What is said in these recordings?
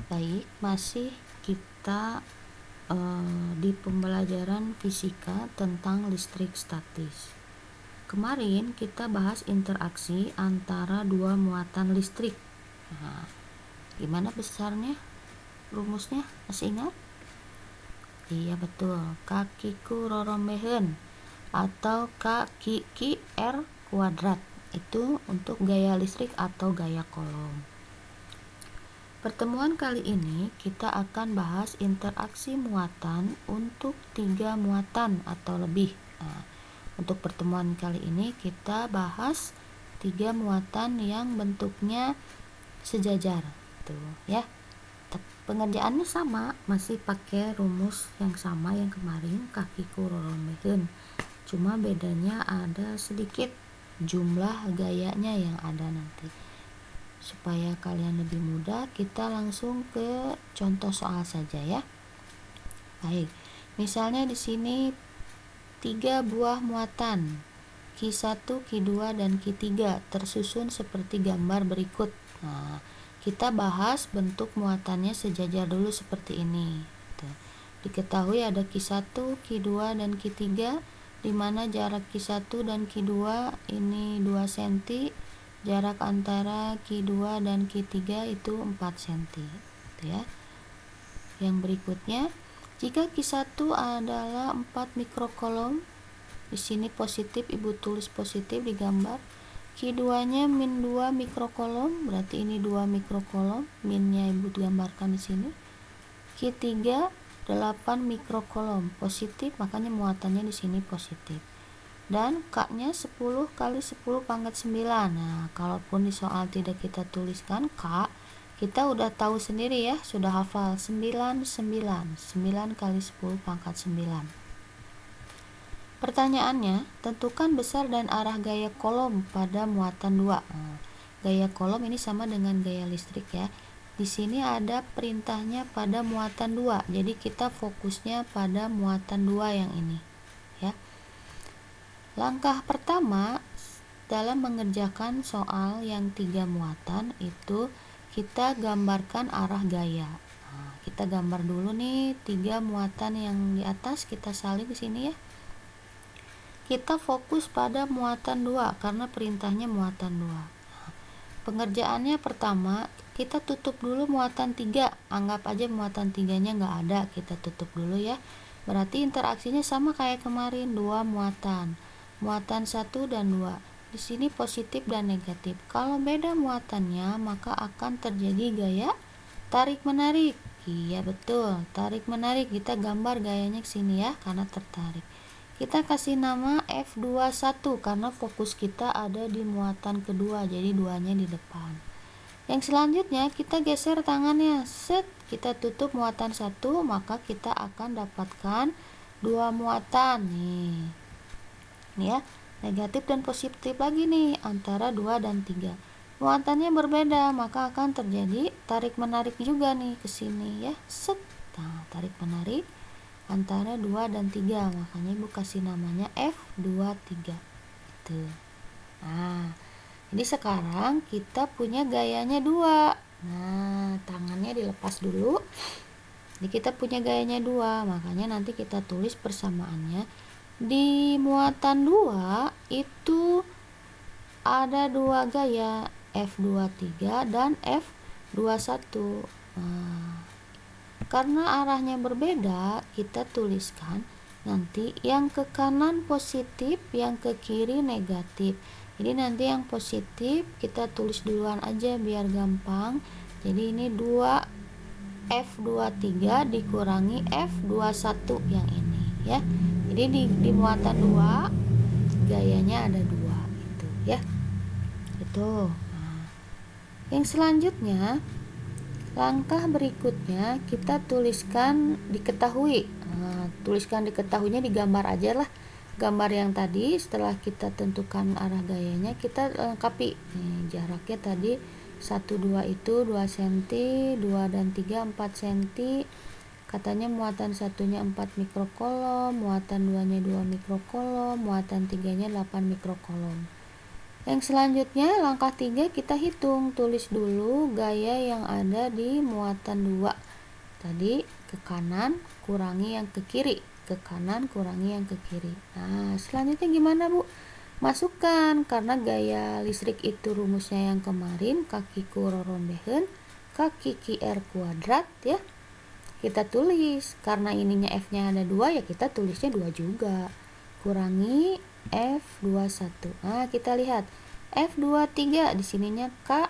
Baik, masih kita di pembelajaran fisika tentang listrik statis. Kemarin kita bahas interaksi antara dua muatan listrik. Nah, gimana besarnya? Rumusnya masih ingat? Iya betul, kakiku rorombeheun atau kaki R kuadrat. Itu untuk gaya listrik atau gaya kolom. Pertemuan kali ini kita akan bahas interaksi muatan untuk 3 muatan atau lebih. Nah, untuk pertemuan kali ini kita bahas 3 muatan yang bentuknya sejajar. Tuh, ya. Pengerjaannya sama, masih pakai rumus yang sama yang kemarin, kakiku rorombeheun. Cuma bedanya ada sedikit jumlah gayanya yang ada nanti. Supaya kalian lebih mudah, kita langsung ke contoh soal saja ya. Baik, misalnya di sini 3 buah muatan Q1, Q2, dan Q3 tersusun seperti gambar berikut. Nah, kita bahas bentuk muatannya sejajar dulu seperti ini. Diketahui ada Q1, Q2, dan Q3, di mana jarak Q1 dan Q2 ini 2 cm, jarak antara Q2 dan Q3 itu 4 cm. Ya. Yang berikutnya, jika Q1 adalah 4 mikrokolom, di sini positif, Ibu tulis positif di gambar. Q2-nya min 2 mikrokolom, berarti ini 2 mikrokolom, minnya Ibu gambarkan di sini. Q3 8 mikrokolom, positif, makanya muatannya di sini positif. Dan K-nya 10 kali 10 pangkat 9. Nah, kalaupun di soal tidak kita tuliskan K, kita udah tahu sendiri ya, sudah hafal 9 kali 10 pangkat 9. Pertanyaannya, tentukan besar dan arah gaya kolom pada muatan 2. Nah, gaya kolom ini sama dengan gaya listrik ya. Di sini ada perintahnya pada muatan 2. Jadi kita fokusnya pada muatan 2 yang ini, ya. Langkah pertama dalam mengerjakan soal yang 3 muatan itu kita gambarkan arah gaya. Nah, kita gambar dulu nih 3 muatan yang di atas, kita salin di sini ya. Kita fokus pada muatan 2 karena perintahnya muatan 2. Nah, pengerjaannya pertama, kita tutup dulu muatan 3. Anggap aja muatan 3-nya nggak ada, kita tutup dulu ya. Berarti interaksinya sama kayak kemarin, 2 muatan. Muatan 1 dan 2. Di sini positif dan negatif. Kalau beda muatannya, maka akan terjadi gaya tarik-menarik. Iya betul, tarik-menarik. Kita gambar gayanya ke sini ya, karena tertarik. Kita kasih nama F21 karena fokus kita ada di muatan kedua, jadi 2-nya di depan. Yang selanjutnya kita geser tangannya, set, kita tutup muatan 1, maka kita akan dapatkan 2 muatan nih. Ini ya, negatif dan positif lagi nih antara 2 dan 3. Muatannya berbeda, maka akan terjadi tarik menarik juga nih ke sini ya. Set. Nah, tarik menarik antara 2 dan 3. Makanya Ibu kasih namanya F23. Tuh. Nah, jadi sekarang kita punya gayanya 2. Nah, tangannya dilepas dulu. Jadi kita punya gayanya 2, makanya nanti kita tulis persamaannya. Di muatan 2 itu ada 2 gaya, F23 dan F21. Nah, karena arahnya berbeda, kita tuliskan nanti yang ke kanan positif, yang ke kiri negatif. Jadi nanti yang positif kita tulis duluan aja biar gampang. Jadi ini 2 F23 dikurangi F21 yang ini ya. Jadi di muatan 2 gayanya ada 2 itu ya. Itu. Nah, yang selanjutnya, langkah berikutnya kita tuliskan diketahui. Nah, tuliskan diketahuinya di gambar aja lah. Gambar yang tadi setelah kita tentukan arah gayanya kita lengkapi. Nih, jaraknya tadi 1 2 itu 2 cm, 2 dan 3 4 cm. Katanya muatan satunya 4 mikrokolom, muatan 2-nya 2 mikrokolom, muatan 3-nya 8 mikrokolom. Yang selanjutnya langkah 3 kita hitung, tulis dulu gaya yang ada di muatan 2. Tadi ke kanan kurangi yang ke kiri, ke kanan kurangi yang ke kiri. Nah, selanjutnya gimana, Bu? Masukkan, karena gaya listrik itu rumusnya yang kemarin, kaki kurorombeheun, kaki QR kuadrat ya. Kita tulis, karena ininya F-nya ada 2 ya kita tulisnya 2 juga. Kurangi F21. Nah, kita lihat F23 di sininya K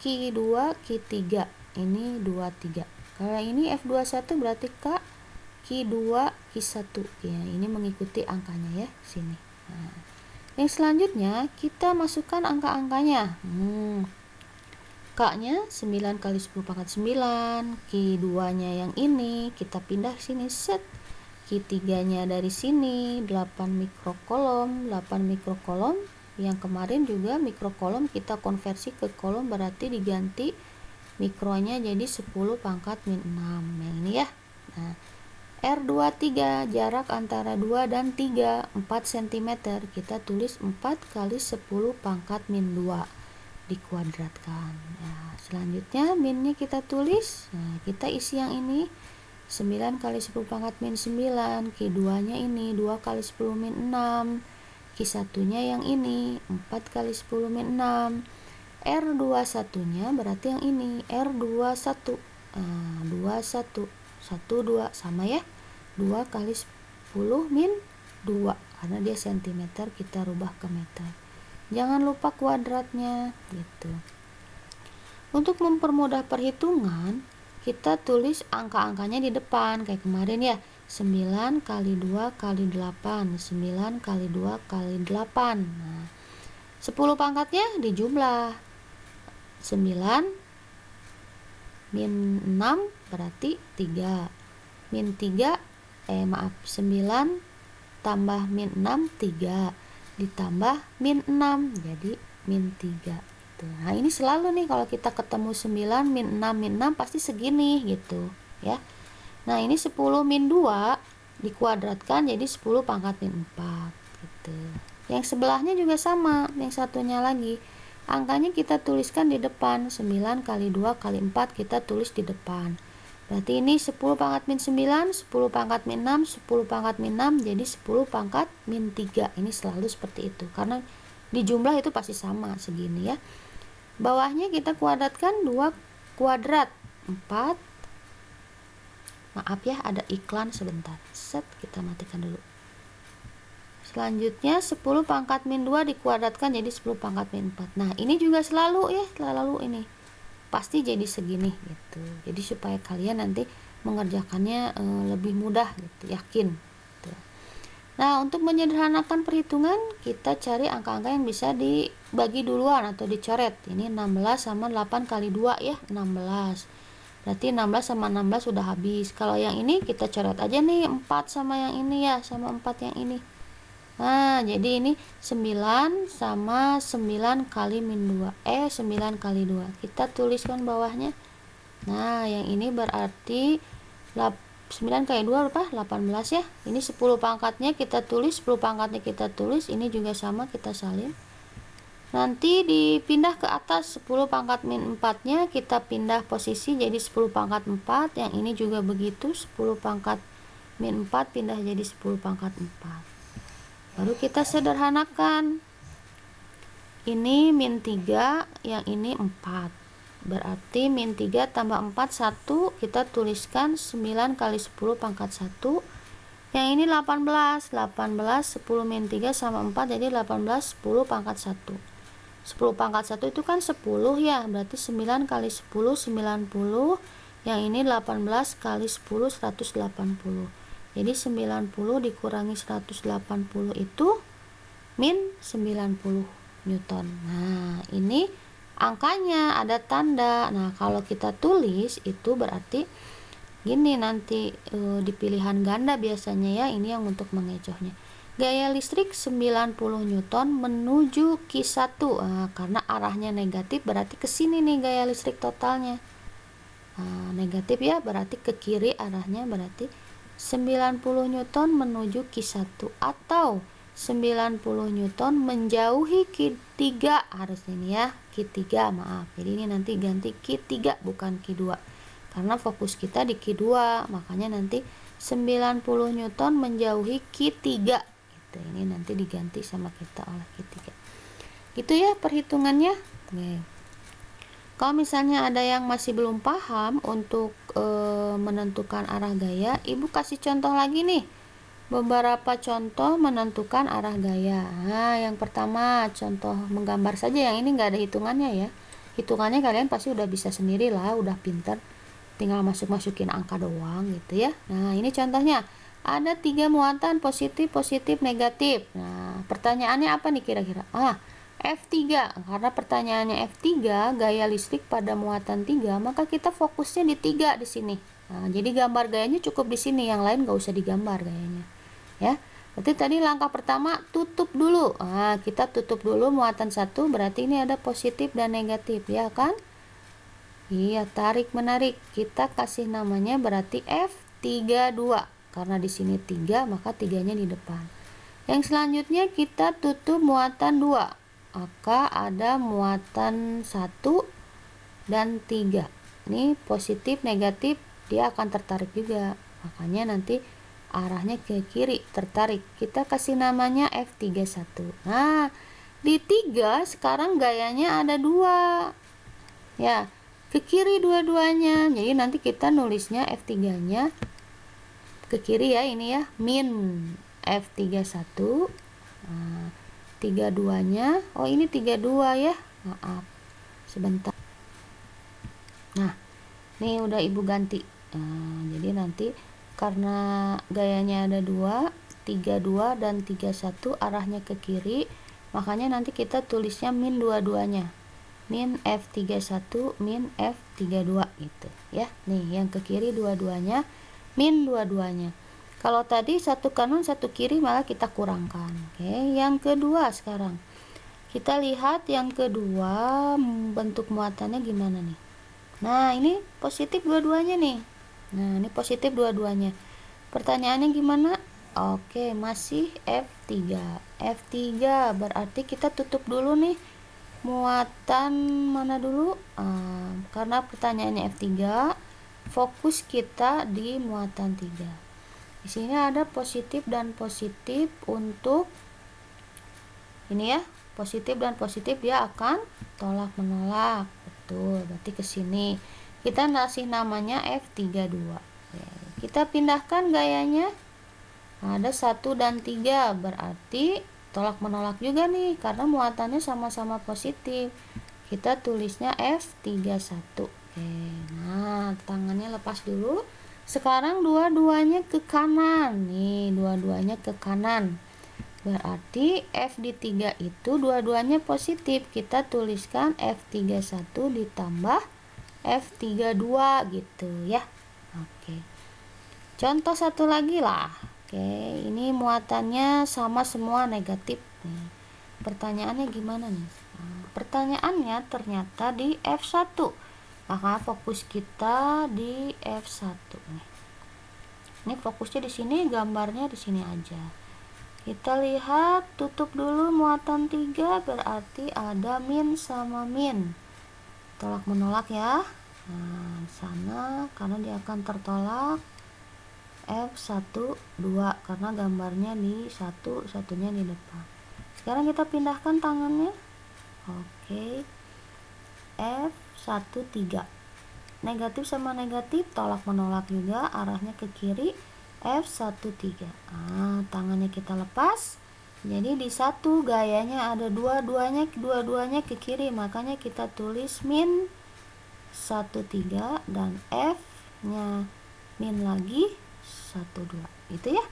Q2 Q3. Ini 23. Kalau ini F21 berarti K Q2 Q1. Ya, ini mengikuti angkanya ya sini. Nah, yang selanjutnya kita masukkan angka-angkanya. K-nya 9 kali 10 pangkat 9, Q2-nya yang ini kita pindah sini set. Q3-nya dari sini 8 mikrokolom, 8 mikrokolom. Yang kemarin juga mikrokolom kita konversi ke kolom, berarti diganti mikronya jadi 10 pangkat min 6. Yang ini ya. Nah, R23 jarak antara 2 dan 3 4 cm, kita tulis 4 kali 10 pangkat min 2 dikuadratkan. Nah, selanjutnya minnya kita tulis. Nah, kita isi yang ini 9 kali 10 pangkat min 9, Q2 nya ini 2 kali 10 min 6, Q1 nya yang ini 4 kali 10 min 6, R21 nya berarti yang ini R21. Nah, 21 1 2 sama ya, 2 kali 10 min 2, karena dia cm kita rubah ke meter. Jangan lupa kuadratnya gitu. Untuk mempermudah perhitungan, kita tulis angka-angkanya di depan kayak kemarin ya. 9 kali 2 kali 8, 9 kali 2 kali 8. Nah, 10 pangkatnya dijumlah. 9 min 6 berarti 3. Min 3 9 tambah min 6 3 ditambah min 6 jadi min 3 gitu. Nah, ini selalu nih kalau kita ketemu 9 min 6 pasti segini gitu ya. Nah, ini 10 min 2 dikuadratkan jadi 10 pangkat min 4 gitu. Yang sebelahnya juga sama, yang satunya lagi angkanya kita tuliskan di depan. 9 kali 2 kali 4 kita tulis di depan. Berarti ini 10 pangkat min 9, 10 pangkat min 6, 10 pangkat min 6, jadi 10 pangkat min 3. Ini selalu seperti itu, karena di jumlah itu pasti sama, segini ya. Bawahnya kita kuadratkan 2 kuadrat, 4. Maaf ya, ada iklan sebentar. Set, kita matikan dulu. Selanjutnya 10 pangkat min 2 dikuadratkan jadi 10 pangkat min 4. Nah, ini juga selalu ya, selalu ini. Pasti jadi segini gitu. Jadi supaya kalian nanti mengerjakannya lebih mudah gitu, yakin gitu. Nah, untuk menyederhanakan perhitungan, kita cari angka-angka yang bisa dibagi duluan atau dicoret. Ini 16 sama 8 kali 2 ya, 16. Berarti 16 sama 16 sudah habis. Kalau yang ini kita coret aja nih 4 sama yang ini ya, sama 4 yang ini. Nah, jadi ini 9 sama 9 kali min 2. 9 kali 2. Kita tuliskan bawahnya. Nah, yang ini berarti 9 kali 2 berapa? 18 ya. Ini 10 pangkatnya kita tulis, 10 pangkatnya kita tulis. Ini juga sama kita salin. Nanti dipindah ke atas 10 pangkat min 4-nya kita pindah posisi jadi 10 pangkat 4. Yang ini juga begitu, 10 pangkat min 4 pindah jadi 10 pangkat 4. Baru kita sederhanakan. Ini min 3, yang ini 4. Berarti min 3 tambah 4 1, kita tuliskan 9 kali 10 pangkat 1. Yang ini 18. 18 10 min 3 sama 4 jadi 18 10 pangkat 1. 10 pangkat 1 itu kan 10 ya, berarti 9 kali 10 90. Yang ini 18 kali 10 180. Jadi 90 dikurangi 180 itu min 90 Newton. Nah, ini angkanya ada tanda. Nah, kalau kita tulis itu berarti gini nanti di pilihan ganda biasanya ya, ini yang untuk mengecohnya. Gaya listrik 90 Newton menuju Q1. Nah, karena arahnya negatif berarti ke sini nih gaya listrik totalnya. Nah, negatif ya, berarti ke kiri arahnya, berarti 90 Newton menuju Q1 atau 90 Newton menjauhi Q3 harus ini ya, Q3 maaf. Jadi ini nanti ganti Q3 bukan Q2. Karena fokus kita di Q2, makanya nanti 90 Newton menjauhi Q3. Gitu. Ini nanti diganti sama kita oleh Q3. Gitu ya perhitungannya. Oke. Kalau misalnya ada yang masih belum paham untuk menentukan arah gaya, Ibu kasih contoh lagi nih. Beberapa contoh menentukan arah gaya. Nah, yang pertama contoh menggambar saja, yang ini nggak ada hitungannya ya. Hitungannya kalian pasti udah bisa sendiri lah, udah pinter. Tinggal masukin angka doang gitu ya. Nah, ini contohnya. Ada 3 muatan positif, positif, negatif. Nah, pertanyaannya apa nih kira-kira? F3. Karena pertanyaannya F3, gaya listrik pada muatan 3, maka kita fokusnya di 3 di sini. Nah, jadi gambar gayanya cukup di sini, yang lain nggak usah digambar gayanya. Ya, berarti tadi langkah pertama tutup dulu. Nah, kita tutup dulu muatan 1, berarti ini ada positif dan negatif, ya kan? Iya, tarik menarik. Kita kasih namanya berarti F32. Karena di sini 3, maka 3-nya di depan. Yang selanjutnya kita tutup muatan 2. Maka ada muatan 1 dan 3. Ini positif, negatif, dia akan tertarik juga. Makanya nanti arahnya ke kiri, tertarik. Kita kasih namanya F31. Nah, di 3 sekarang gayanya ada 2. Ya, ke kiri dua-duanya. Jadi nanti kita nulisnya F3-nya ke kiri ya, ini ya, min F31. Nah, 32-nya, oh ini 32 ya. Maaf. Sebentar. Nah, ini udah Ibu ganti. Nah, jadi nanti karena gayanya ada 2, 32 dan 31 arahnya ke kiri, makanya nanti kita tulisnya min dua-duanya. Min F31, min F32 gitu ya. Nih, yang ke kiri dua-duanya, min dua-duanya. Kalau tadi satu kanan satu kiri, malah kita kurangkan. Oke, yang kedua sekarang. Kita lihat yang kedua bentuk muatannya gimana nih. Nah, ini positif dua-duanya nih. Nah, ini positif dua-duanya. Pertanyaannya gimana? Oke, masih F3. F3 berarti kita tutup dulu nih. Muatan mana dulu? Karena pertanyaannya F3, fokus kita di muatan 3. Di sini ada positif dan positif untuk ini ya. Positif dan positif dia akan tolak menolak. Betul, berarti ke sini. Kita kasih namanya F32. Kita pindahkan gayanya. Ada 1 dan 3, berarti tolak menolak juga nih karena muatannya sama-sama positif. Kita tulisnya F31. Oke, nah tangannya lepas dulu. Sekarang dua-duanya ke kanan. Nih, dua-duanya ke kanan. Berarti F di 3 itu dua-duanya positif. Kita tuliskan F31 ditambah F32 gitu ya. Oke. Contoh satu lagi lah. Oke, ini muatannya sama semua negatif nih. Pertanyaannya gimana nih? Nah, pertanyaannya ternyata di F1. Maka fokus kita di F1 nih. Ini fokusnya di sini, gambarnya di sini aja. Kita lihat, tutup dulu muatan 3, berarti ada min sama min. Tolak menolak ya. Nah, di sana karena dia akan tertolak. F1 2 karena gambarnya di 1, satunya di depan. Sekarang kita pindahkan tangannya. Oke. F1 3. Negatif sama negatif tolak menolak juga, arahnya ke kiri. F1 3. Tangannya kita lepas. Jadi di 1 gayanya ada dua-duanya ke kiri, makanya kita tulis min 1 3 dan F-nya min lagi 1 2 gitu ya.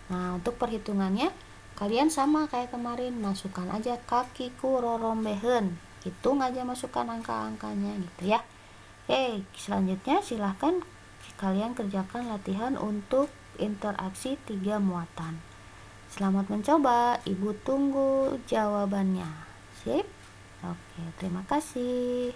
Nah, untuk perhitungannya kalian sama kayak kemarin, masukkan aja kakiku rorombehen, hitung aja, masukkan angka-angkanya gitu ya. Oke, selanjutnya silahkan kalian kerjakan latihan untuk interaksi 3 muatan. Selamat mencoba, Ibu tunggu jawabannya. Sip. Oke, terima kasih.